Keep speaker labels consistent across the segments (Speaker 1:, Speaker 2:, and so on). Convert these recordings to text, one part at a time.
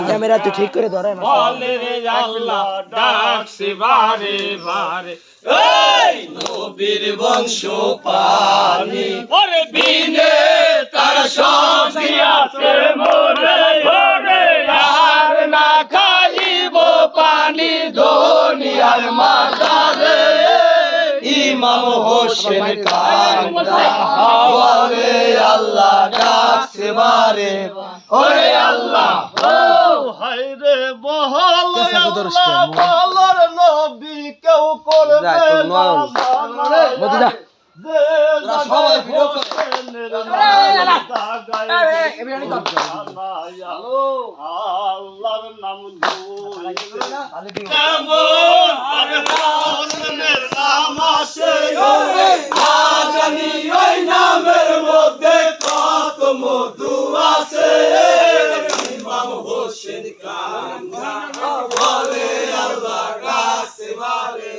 Speaker 1: camera তো ঠিক করে ধরে
Speaker 2: নবীর বংশ পানি ওরে বিনে তার সব দিয়াছে মোরে ওরে আর না খাইব পানি দুনিয়ার মাঝারে ইমাম হোসেন কান্দা বলে আল্লাহ ডাকছে বারে ওরে আল্লাহ ও হায়রে বহল আল্লাহ বলর নবী কেউ করবে না মদিনা সবাই ভিডিও করে আল্লাহর নাম নাম আসে জানি ওই নামের মধ্যে কত মধু আছে ইমাম হোসেন কান্দা বলে আল্লাহ কাছে বারে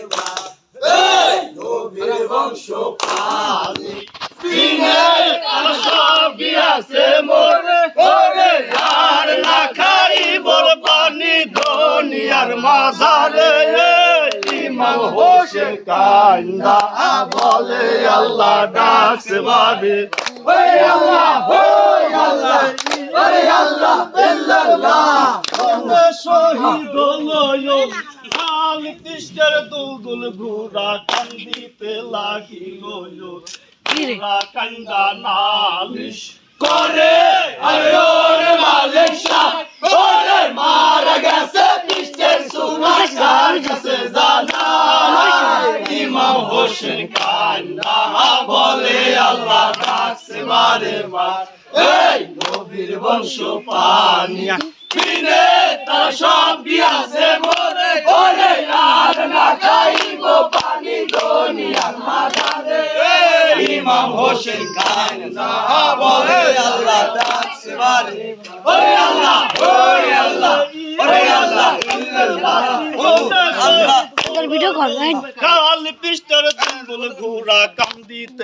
Speaker 2: নবীর বংশ পানি বিনে তার সব গিয়াছে মোরে ওরে আর না খাইব পানি দুনিয়ার মাঝারে ইমাম হোসেন কান্দা বলে আল্লাহ ডাকছে বারে ওরে আল্লাহ ওরে আল্লাহ ইল্লাল্লাহ শহীদ হলো লাল কৃষ্ণের দুলদুল ঘোড়া কান্দিতে লাগিল ঘোড়া কান্দা নালিশ করে আরে মালিক শাহ ওরে মারা গেছে কৃষ্ণের সুনার কাছে জানা ইমাম হোসেন কান্দা বলে আল্লাহ ডাকছে বারে বার এই নবীর বংশ পানি বিনে তার সব গিয়াছে মোরে ওরে আর না খাইব পানি দুনিয়ার মাঝারে ইমাম হোসেন কান্দা বলে আল্লাহ ডাকছে বারে ওরে আল্লাহ ওরে আল্লাহ ইল্লাল্লাহ ও আল্লাহ
Speaker 3: ভিডিও করবেন
Speaker 2: কাল পিস্টার দুলদুল ঘোড়া কান্দিতে